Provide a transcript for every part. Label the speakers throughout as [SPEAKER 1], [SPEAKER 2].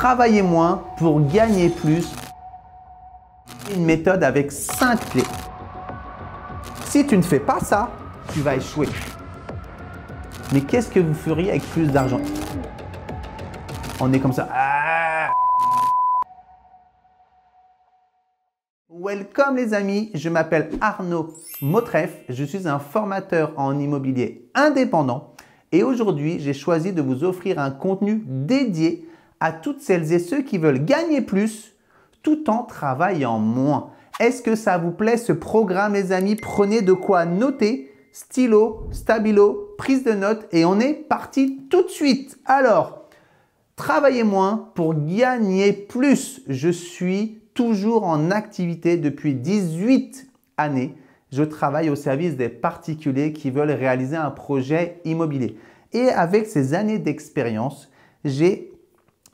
[SPEAKER 1] Travailler moins pour gagner plus. Une méthode avec 5 clés. Si tu ne fais pas ça, tu vas échouer. Mais qu'est-ce que vous feriez avec plus d'argent? On est comme ça. Welcome les amis, je m'appelle Arnaud Motreff, je suis un formateur en immobilier indépendant et aujourd'hui j'ai choisi de vous offrir un contenu dédié à toutes celles et ceux qui veulent gagner plus tout en travaillant moins. Est-ce que ça vous plaît ce programme les amis? Prenez de quoi noter, stylo, stabilo, prise de notes et on est parti tout de suite. Alors, travaillez moins pour gagner plus. Je suis toujours en activité depuis 18 années. Je travaille au service des particuliers qui veulent réaliser un projet immobilier. Et avec ces années d'expérience, j'ai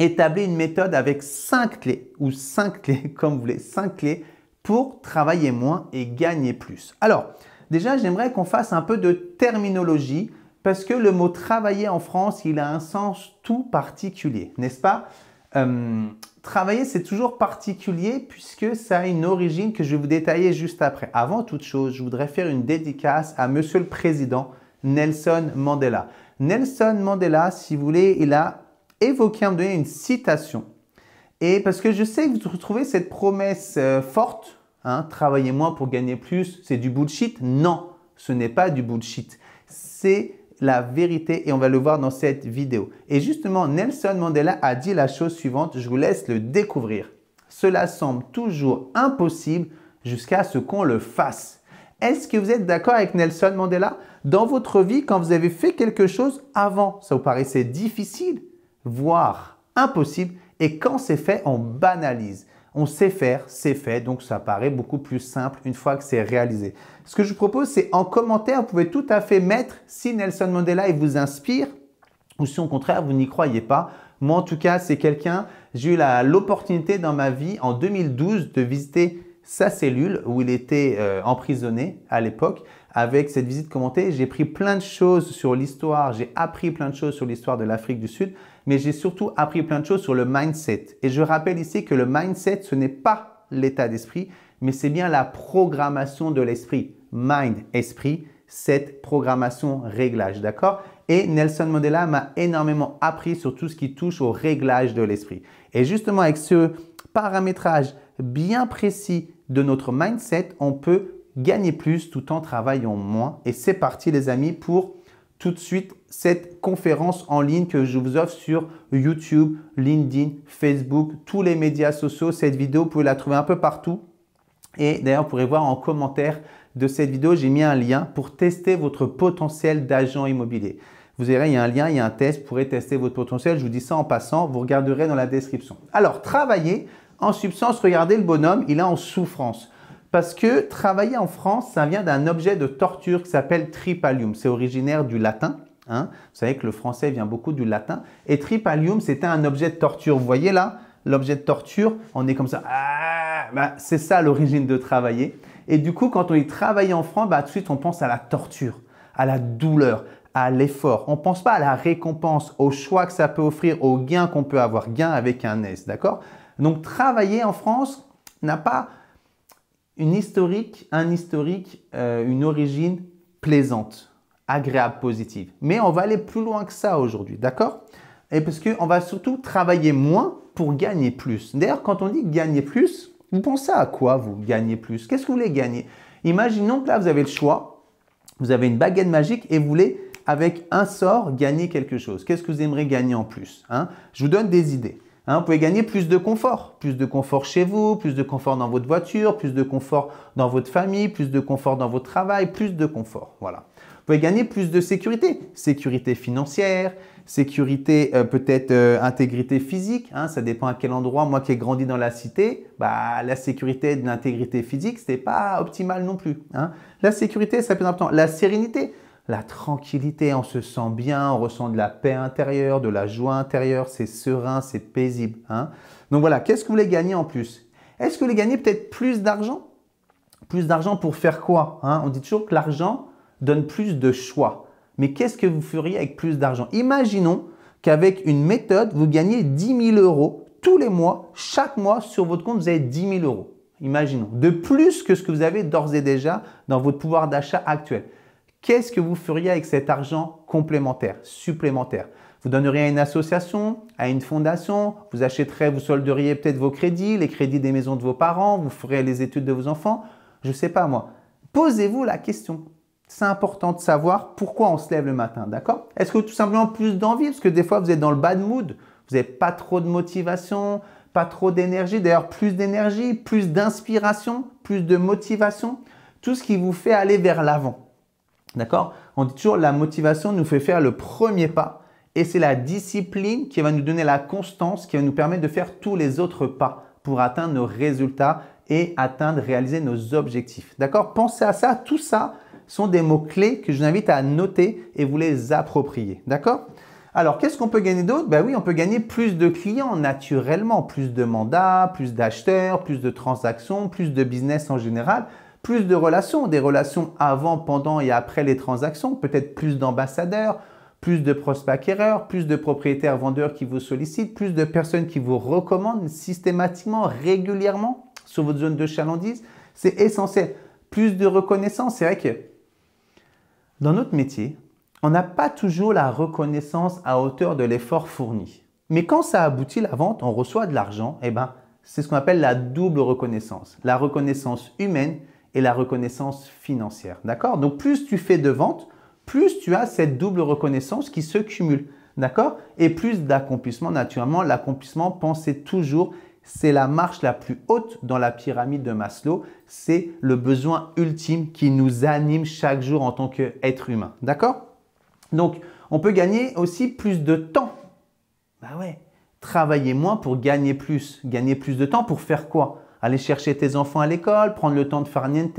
[SPEAKER 1] établi une méthode avec 5 clés ou 5 clés, comme vous voulez, 5 clés pour travailler moins et gagner plus. Alors, déjà, j'aimerais qu'on fasse un peu de terminologie parce que le mot travailler en France, il a un sens tout particulier, n'est-ce pas? Travailler, c'est toujours particulier puisque ça a une origine que je vais vous détailler juste après. Avant toute chose, je voudrais faire une dédicace à Monsieur le Président Nelson Mandela. Nelson Mandela, si vous voulez, il a évoqué à me donner une citation. Et parce que je sais que vous retrouvez cette promesse forte, hein, travailler moins pour gagner plus, c'est du bullshit. Non, ce n'est pas du bullshit. C'est la vérité et on va le voir dans cette vidéo. Et justement, Nelson Mandela a dit la chose suivante, je vous laisse le découvrir. Cela semble toujours impossible jusqu'à ce qu'on le fasse. Est-ce que vous êtes d'accord avec Nelson Mandela? Dans votre vie, quand vous avez fait quelque chose avant, ça vous paraissait difficile, voire impossible, et quand c'est fait, on banalise. On sait faire, c'est fait, donc ça paraît beaucoup plus simple une fois que c'est réalisé. Ce que je vous propose, c'est en commentaire, vous pouvez tout à fait mettre si Nelson Mandela il vous inspire ou si au contraire, vous n'y croyez pas. Moi, en tout cas, c'est quelqu'un, j'ai eu l'opportunité dans ma vie en 2012 de visiter sa cellule où il était emprisonné à l'époque. Avec cette visite commentée, j'ai pris plein de choses sur l'histoire, j'ai appris plein de choses sur l'histoire de l'Afrique du Sud, mais j'ai surtout appris plein de choses sur le mindset. Et je rappelle ici que le mindset, ce n'est pas l'état d'esprit, mais c'est bien la programmation de l'esprit. Mind, esprit, cette programmation, réglage, d'accord? Et Nelson Mandela m'a énormément appris sur tout ce qui touche au réglage de l'esprit. Et justement, avec ce paramétrage bien précis de notre mindset, on peut gagner plus tout en travaillant moins. Et c'est parti les amis pour tout de suite cette conférence en ligne que je vous offre sur YouTube, LinkedIn, Facebook, tous les médias sociaux. Cette vidéo, vous pouvez la trouver un peu partout. Et d'ailleurs, vous pourrez voir en commentaire de cette vidéo, j'ai mis un lien pour tester votre potentiel d'agent immobilier. Vous verrez, il y a un lien, il y a un test, vous pourrez tester votre potentiel. Je vous dis ça en passant, vous regarderez dans la description. Alors, travailler, en substance, regardez le bonhomme, il est en souffrance. Parce que travailler en France, ça vient d'un objet de torture qui s'appelle tripalium. C'est originaire du latin. Hein. Vous savez que le français vient beaucoup du latin. Et tripalium, c'était un objet de torture. Vous voyez là, l'objet de torture, on est comme ça. C'est ça l'origine de travailler. Et du coup, quand on dit travailler en France, tout de suite, on pense à la torture, à la douleur, à l'effort. On ne pense pas à la récompense, au choix que ça peut offrir, au gain qu'on peut avoir. Gain avec un S, d'accord? Donc, travailler en France n'a pas une origine plaisante, agréable, positive. Mais on va aller plus loin que ça aujourd'hui, d'accord? Et parce qu'on va surtout travailler moins pour gagner plus. D'ailleurs, quand on dit gagner plus, vous pensez à quoi vous gagner plus? Qu'est-ce que vous voulez gagner? Imaginons que là, vous avez le choix, vous avez une baguette magique et vous voulez, avec un sort, gagner quelque chose. Qu'est-ce que vous aimeriez gagner en plus? Je vous donne des idées. Vous pouvez gagner plus de confort chez vous, plus de confort dans votre voiture, plus de confort dans votre famille, plus de confort dans votre travail, plus de confort. Voilà. Vous pouvez gagner plus de sécurité, sécurité financière, sécurité peut-être intégrité physique. Ça dépend à quel endroit. Moi qui ai grandi dans la cité, la sécurité de l'intégrité physique, ce n'était pas optimal non plus. La sécurité, ça peut être important. La sérénité. La tranquillité, on se sent bien, on ressent de la paix intérieure, de la joie intérieure, c'est serein, c'est paisible. Donc voilà, qu'est-ce que vous voulez gagner en plus? Est-ce que vous voulez gagner peut-être plus d'argent? Plus d'argent pour faire quoi? On dit toujours que l'argent donne plus de choix. Mais qu'est-ce que vous feriez avec plus d'argent? Imaginons qu'avec une méthode, vous gagnez 10 000 € tous les mois, chaque mois, sur votre compte, vous avez 10 000 euros. Imaginons, de plus que ce que vous avez d'ores et déjà dans votre pouvoir d'achat actuel. Qu'est-ce que vous feriez avec cet argent complémentaire, supplémentaire? Vous donneriez à une association, à une fondation, vous achèteriez, vous solderiez peut-être vos crédits, les crédits des maisons de vos parents, vous feriez les études de vos enfants, je ne sais pas moi. Posez-vous la question. C'est important de savoir pourquoi on se lève le matin, d'accord? Est-ce que tout simplement plus d'envie? Parce que des fois, vous êtes dans le bad mood, vous n'avez pas trop de motivation, pas trop d'énergie. D'ailleurs, plus d'énergie, plus d'inspiration, plus de motivation, tout ce qui vous fait aller vers l'avant, d'accord? On dit toujours la motivation nous fait faire le premier pas. Et c'est la discipline qui va nous donner la constance, qui va nous permettre de faire tous les autres pas pour atteindre nos résultats et réaliser nos objectifs. D'accord? Pensez à ça. Tout ça sont des mots-clés que je vous invite à noter et vous les approprier. D'accord? Alors, qu'est-ce qu'on peut gagner d'autre? Ben oui, on peut gagner plus de clients naturellement, plus de mandats, plus d'acheteurs, plus de transactions, plus de business en général, plus de relations, des relations avant, pendant et après les transactions, peut-être plus d'ambassadeurs, plus de prospects acquéreurs, plus de propriétaires vendeurs qui vous sollicitent, plus de personnes qui vous recommandent systématiquement, régulièrement sur votre zone de chalandise. C'est essentiel. Plus de reconnaissance. C'est vrai que dans notre métier, on n'a pas toujours la reconnaissance à hauteur de l'effort fourni. Mais quand ça aboutit la vente, on reçoit de l'argent, eh ben, c'est ce qu'on appelle la double reconnaissance. La reconnaissance humaine et la reconnaissance financière. D'accord? Donc, plus tu fais de ventes, plus tu as cette double reconnaissance qui se cumule, d'accord? Et plus d'accomplissement, naturellement. L'accomplissement, pensez toujours, c'est la marche la plus haute dans la pyramide de Maslow. C'est le besoin ultime qui nous anime chaque jour en tant qu'être humain, d'accord? Donc, on peut gagner aussi plus de temps. Bah ouais, travailler moins pour gagner plus. Gagner plus de temps pour faire quoi? Aller chercher tes enfants à l'école, prendre le temps de faire niente,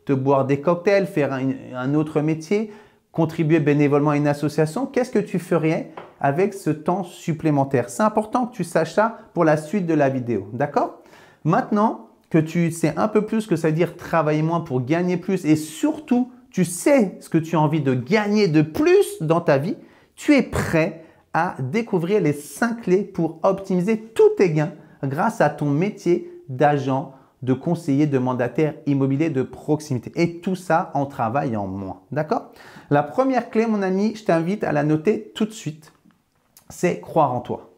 [SPEAKER 1] te boire des cocktails, faire un autre métier, contribuer bénévolement à une association. Qu'est-ce que tu ferais avec ce temps supplémentaire? C'est important que tu saches ça pour la suite de la vidéo. D'accord? Maintenant que tu sais un peu plus ce que ça veut dire travailler moins pour gagner plus et surtout, tu sais ce que tu as envie de gagner de plus dans ta vie, tu es prêt à découvrir les 5 clés pour optimiser tous tes gains grâce à ton métier d'agent, de conseiller, de mandataire immobilier de proximité. Et tout ça en travaillant moins. D'accord? La première clé, mon ami, je t'invite à la noter tout de suite. C'est croire en toi.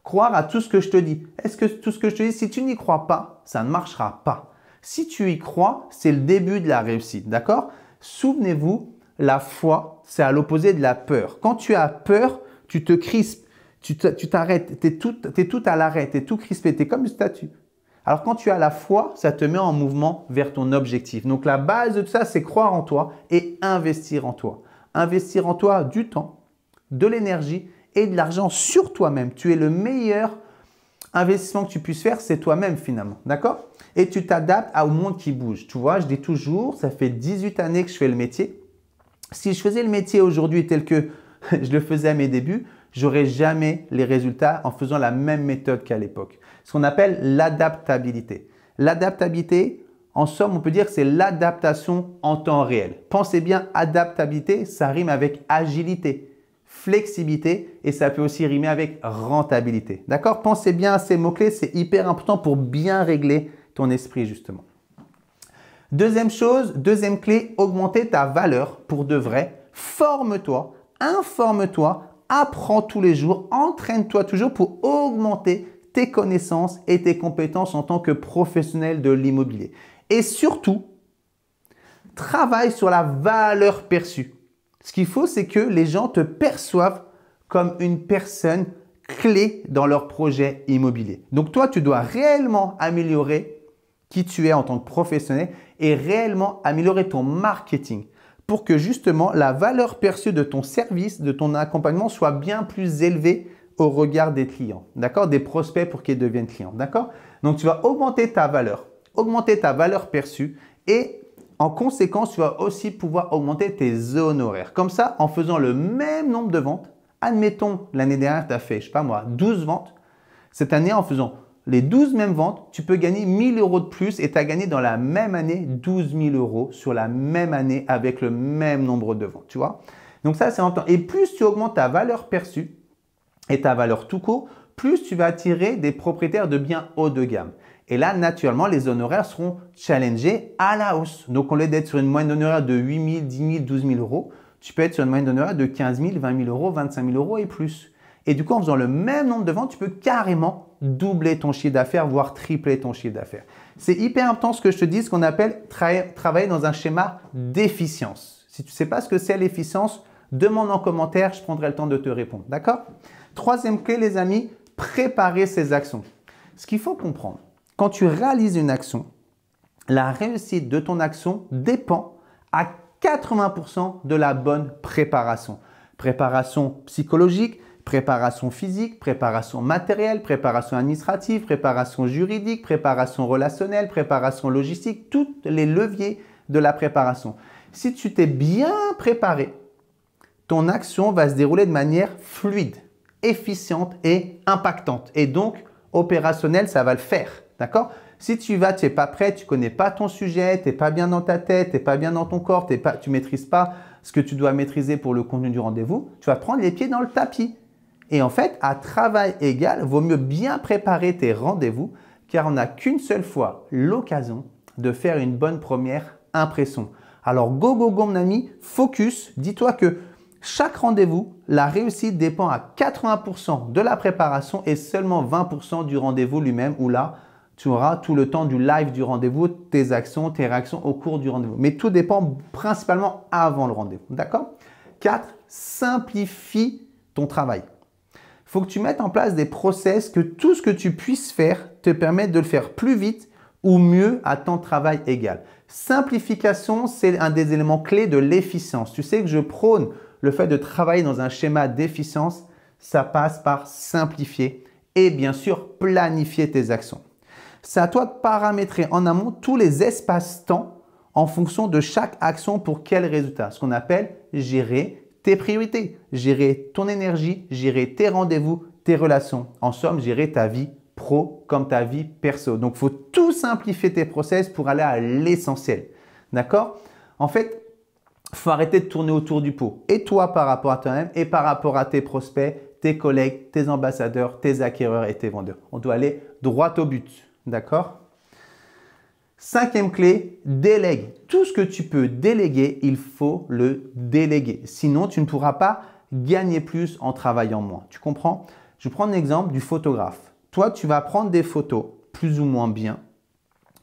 [SPEAKER 1] Croire à tout ce que je te dis. Est-ce que tout ce que je te dis, si tu n'y crois pas, ça ne marchera pas. Si tu y crois, c'est le début de la réussite. D'accord? Souvenez-vous, la foi, c'est à l'opposé de la peur. Quand tu as peur, tu te crispes, tu t'arrêtes, tu es tout à l'arrêt, tu es tout crispé, tu es comme une statue. Alors quand tu as la foi, ça te met en mouvement vers ton objectif. Donc la base de tout ça, c'est croire en toi et investir en toi. Investir en toi du temps, de l'énergie et de l'argent sur toi-même. Tu es le meilleur investissement que tu puisses faire, c'est toi-même finalement. D'accord? Et tu t'adaptes au monde qui bouge. Tu vois, je dis toujours, ça fait 18 années que je fais le métier. Si je faisais le métier aujourd'hui tel que je le faisais à mes débuts, j'aurais jamais les résultats en faisant la même méthode qu'à l'époque. Ce qu'on appelle l'adaptabilité. L'adaptabilité, en somme, on peut dire que c'est l'adaptation en temps réel. Pensez bien, adaptabilité, ça rime avec agilité, flexibilité et ça peut aussi rimer avec rentabilité. D'accord? Pensez bien à ces mots-clés, c'est hyper important pour bien régler ton esprit justement. Deuxième chose, deuxième clé, augmenter ta valeur pour de vrai. Forme-toi, informe-toi, apprends tous les jours, entraîne-toi toujours pour augmenter tes connaissances et tes compétences en tant que professionnel de l'immobilier. Et surtout, travaille sur la valeur perçue. Ce qu'il faut, c'est que les gens te perçoivent comme une personne clé dans leur projet immobilier. Donc toi, tu dois réellement améliorer qui tu es en tant que professionnel et réellement améliorer ton marketing pour que justement la valeur perçue de ton service, de ton accompagnement soit bien plus élevée au regard des clients, d'accord? Des prospects pour qu'ils deviennent clients, d'accord? Donc, tu vas augmenter ta valeur perçue et en conséquence, tu vas aussi pouvoir augmenter tes honoraires. Comme ça, en faisant le même nombre de ventes, admettons l'année dernière, tu as fait, je sais pas moi, 12 ventes. Cette année, en faisant les 12 mêmes ventes, tu peux gagner 1 000 € de plus et tu as gagné dans la même année 12 000 € sur la même année avec le même nombre de ventes, tu vois. Donc ça, c'est important. Et plus tu augmentes ta valeur perçue et ta valeur tout court, plus tu vas attirer des propriétaires de biens haut de gamme. Et là, naturellement, les honoraires seront challengés à la hausse. Donc, au lieu d'être sur une moyenne d'honoraires de 8 000, 10 000, 12 000 euros, tu peux être sur une moyenne d'honoraires de 15 000, 20 000 euros, 25 000 euros et plus. Et du coup, en faisant le même nombre de ventes, tu peux carrément doubler ton chiffre d'affaires, voire tripler ton chiffre d'affaires. C'est hyper important ce que je te dis, ce qu'on appelle travailler dans un schéma d'efficience. Si tu ne sais pas ce que c'est l'efficience, demande en commentaire, je prendrai le temps de te répondre. D'accord? Troisième clé, les amis, préparer ses actions. Ce qu'il faut comprendre, quand tu réalises une action, la réussite de ton action dépend à 80% de la bonne préparation. Préparation psychologique, préparation physique, préparation matérielle, préparation administrative, préparation juridique, préparation relationnelle, préparation logistique, tous les leviers de la préparation. Si tu t'es bien préparé, ton action va se dérouler de manière fluide, efficiente et impactante. Et donc, opérationnelle, ça va le faire. D'accord? Si tu n'es pas prêt, tu ne connais pas ton sujet, tu n'es pas bien dans ta tête, tu n'es pas bien dans ton corps, tu ne maîtrises pas ce que tu dois maîtriser pour le contenu du rendez-vous, tu vas prendre les pieds dans le tapis. Et en fait, à travail égal, vaut mieux bien préparer tes rendez-vous car on n'a qu'une seule fois l'occasion de faire une bonne première impression. Alors, go, go, go, mon ami, focus. Dis-toi que chaque rendez-vous, la réussite dépend à 80% de la préparation et seulement 20% du rendez-vous lui-même où là, tu auras tout le temps du live du rendez-vous, tes actions, tes réactions au cours du rendez-vous. Mais tout dépend principalement avant le rendez-vous. D'accord? 4. Simplifie ton travail. Il faut que tu mettes en place des process que tout ce que tu puisses faire te permette de le faire plus vite ou mieux à temps de travail égal. Simplification, c'est un des éléments clés de l'efficience. Tu sais que je prône le fait de travailler dans un schéma d'efficience. Ça passe par simplifier et bien sûr planifier tes actions. C'est à toi de paramétrer en amont tous les espaces-temps en fonction de chaque action pour quel résultat. Ce qu'on appelle gérer tes priorités, gérer ton énergie, gérer tes rendez-vous, tes relations. En somme, gérer ta vie pro comme ta vie perso. Donc, il faut tout simplifier tes process pour aller à l'essentiel. D'accord? En fait, il faut arrêter de tourner autour du pot. Et toi par rapport à toi-même et par rapport à tes prospects, tes collègues, tes ambassadeurs, tes acquéreurs et tes vendeurs. On doit aller droit au but. D'accord? Cinquième clé, délègue. Tout ce que tu peux déléguer, il faut le déléguer. Sinon, tu ne pourras pas gagner plus en travaillant moins. Tu comprends? Je prends l'exemple du photographe. Toi, tu vas prendre des photos plus ou moins bien.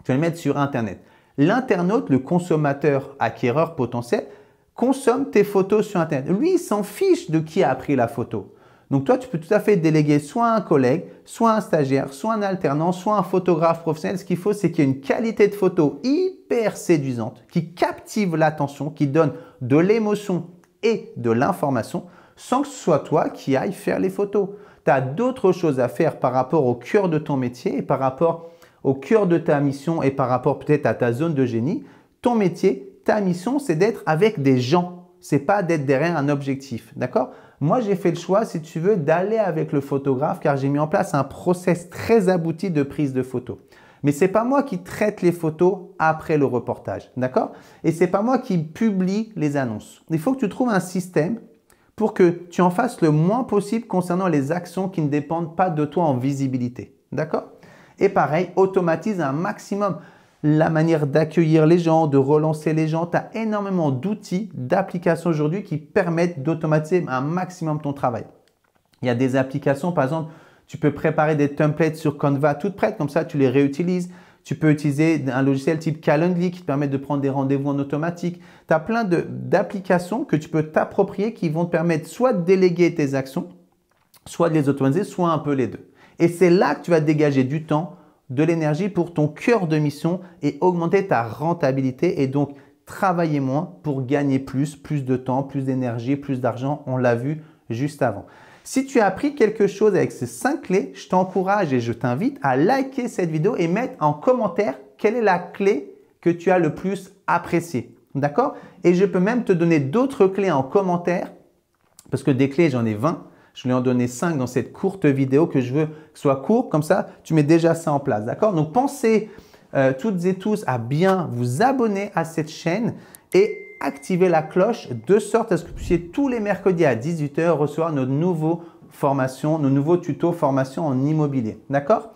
[SPEAKER 1] Tu vas les mettre sur Internet. L'internaute, le consommateur acquéreur potentiel, consomme tes photos sur Internet. Lui, il s'en fiche de qui a pris la photo. Donc, toi, tu peux tout à fait déléguer soit un collègue, soit un stagiaire, soit un alternant, soit un photographe professionnel. Ce qu'il faut, c'est qu'il y ait une qualité de photo hyper séduisante qui captive l'attention, qui donne de l'émotion et de l'information sans que ce soit toi qui ailles faire les photos. Tu as d'autres choses à faire par rapport au cœur de ton métier et par rapport au cœur de ta mission et par rapport peut-être à ta zone de génie. Ton métier, ta mission, c'est d'être avec des gens. Ce n'est pas d'être derrière un objectif. D'accord? Moi, j'ai fait le choix, si tu veux, d'aller avec le photographe car j'ai mis en place un process très abouti de prise de photos. Mais ce n'est pas moi qui traite les photos après le reportage. D'accord? Et ce n'est pas moi qui publie les annonces. Il faut que tu trouves un système pour que tu en fasses le moins possible concernant les actions qui ne dépendent pas de toi en visibilité. D'accord? Et pareil, automatise un maximum la manière d'accueillir les gens, de relancer les gens. Tu as énormément d'outils, d'applications aujourd'hui qui permettent d'automatiser un maximum ton travail. Il y a des applications, par exemple, tu peux préparer des templates sur Canva toutes prêtes, comme ça tu les réutilises. Tu peux utiliser un logiciel type Calendly qui te permet de prendre des rendez-vous en automatique. Tu as plein d'applications que tu peux t'approprier qui vont te permettre soit de déléguer tes actions, soit de les automatiser, soit un peu les deux. Et c'est là que tu vas dégager du temps, de l'énergie pour ton cœur de mission et augmenter ta rentabilité et donc travailler moins pour gagner plus de temps, plus d'énergie, plus d'argent. On l'a vu juste avant. Si tu as appris quelque chose avec ces 5 clés, je t'encourage et je t'invite à liker cette vidéo et mettre en commentaire quelle est la clé que tu as le plus appréciée. D'accord? Et je peux même te donner d'autres clés en commentaire parce que des clés, j'en ai 20. Je lui en donné 5 dans cette courte vidéo que je veux que ce soit court. Comme ça, tu mets déjà ça en place. D'accord? Donc, pensez toutes et tous à bien vous abonner à cette chaîne et activer la cloche de sorte à ce que vous puissiez tous les mercredis à 18 h recevoir notre nouveau formations, nos nouveaux tutos formation en immobilier. D'accord?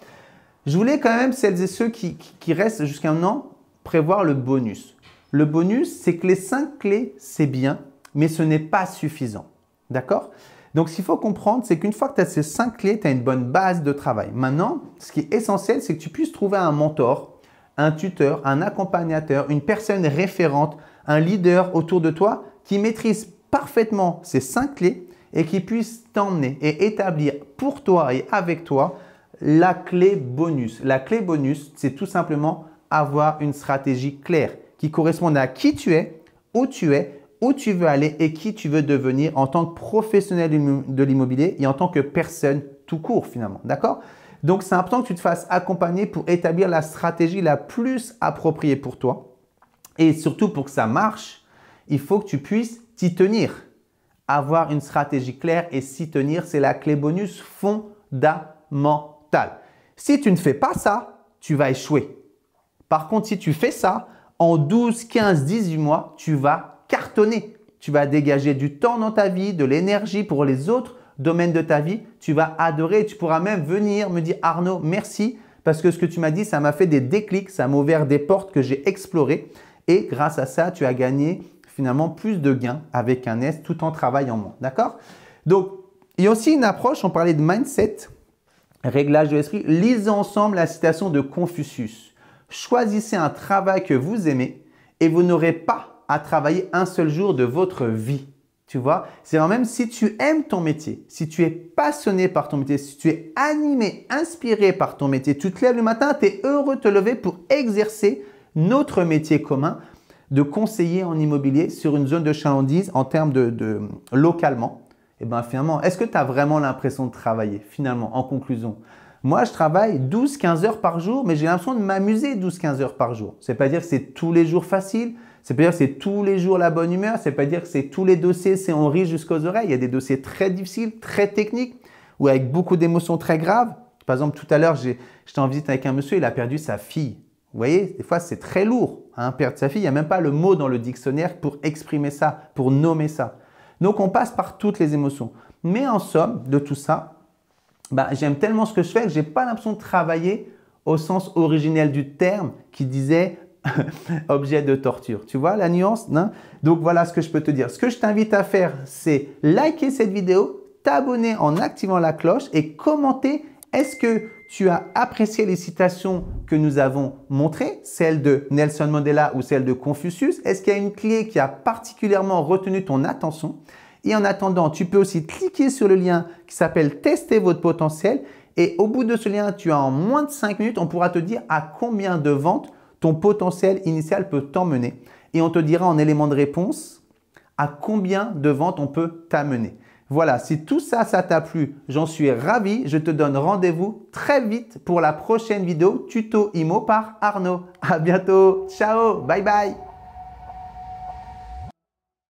[SPEAKER 1] Je voulais quand même, celles et ceux qui restent jusqu'à maintenant, prévoir le bonus. Le bonus, c'est que les 5 clés, c'est bien, mais ce n'est pas suffisant. D'accord? Donc, ce qu'il faut comprendre, c'est qu'une fois que tu as ces 5 clés, tu as une bonne base de travail. Maintenant, ce qui est essentiel, c'est que tu puisses trouver un mentor, un tuteur, un accompagnateur, une personne référente, un leader autour de toi qui maîtrise parfaitement ces 5 clés et qui puisse t'emmener et établir pour toi et avec toi la clé bonus. La clé bonus, c'est tout simplement avoir une stratégie claire qui corresponde à qui tu es, où tu veux aller et qui tu veux devenir en tant que professionnel de l'immobilier et en tant que personne tout court finalement. D'accord? Donc, c'est important que tu te fasses accompagner pour établir la stratégie la plus appropriée pour toi. Et surtout, pour que ça marche, il faut que tu puisses t'y tenir. Avoir une stratégie claire et s'y tenir, c'est la clé bonus fondamentale. Si tu ne fais pas ça, tu vas échouer. Par contre, si tu fais ça, en 12, 15, 18 mois, tu vas cartonner. Tu vas dégager du temps dans ta vie, de l'énergie pour les autres domaines de ta vie. Tu vas adorer. Tu pourras même venir me dire « Arnaud, merci parce que ce que tu m'as dit, ça m'a fait des déclics, ça m'a ouvert des portes que j'ai explorées. Et grâce à ça, tu as gagné finalement plus de gains avec un S tout en travaillant moins. » D'accord? Donc, il y a aussi une approche, on parlait de mindset, réglage de l'esprit. Lisez ensemble la citation de Confucius. Choisissez un travail que vous aimez et vous n'aurez pas à travailler un seul jour de votre vie. Tu vois, c'est même si tu aimes ton métier, si tu es passionné par ton métier, si tu es animé, inspiré par ton métier, tu te lèves le matin, tu es heureux de te lever pour exercer notre métier commun de conseiller en immobilier sur une zone de chalandise en termes de localement. Et bien finalement, est-ce que tu as vraiment l'impression de travailler finalement en conclusion? Moi, je travaille 12-15 heures par jour, mais j'ai l'impression de m'amuser 12-15 heures par jour. C'est pas dire que c'est tous les jours facile, c'est pas dire que c'est tous les jours la bonne humeur, c'est pas dire que c'est tous les dossiers, c'est on rit jusqu'aux oreilles. Il y a des dossiers très difficiles, très techniques ou avec beaucoup d'émotions très graves. Par exemple, tout à l'heure, j'étais en visite avec un monsieur, il a perdu sa fille. Vous voyez, des fois, c'est très lourd, hein, perdre sa fille. Il n'y a même pas le mot dans le dictionnaire pour exprimer ça, pour nommer ça. Donc, on passe par toutes les émotions. Mais en somme, de tout ça, j'aime tellement ce que je fais que je n'ai pas l'impression de travailler au sens originel du terme qui disait objet de torture. Tu vois la nuance, non? Donc, voilà ce que je peux te dire. Ce que je t'invite à faire, c'est liker cette vidéo, t'abonner en activant la cloche et commenter. Est-ce que tu as apprécié les citations que nous avons montrées, celle de Nelson Mandela ou celle de Confucius? Est-ce qu'il y a une clé qui a particulièrement retenu ton attention? Et en attendant, tu peux aussi cliquer sur le lien qui s'appelle « Tester votre potentiel » et au bout de ce lien, tu as en moins de 5 minutes, on pourra te dire à combien de ventes ton potentiel initial peut t'emmener. Et on te dira en élément de réponse à combien de ventes on peut t'amener. Voilà, si tout ça, ça t'a plu, j'en suis ravi. Je te donne rendez-vous très vite pour la prochaine vidéo tuto IMO par Arnaud. À bientôt. Ciao. Bye bye.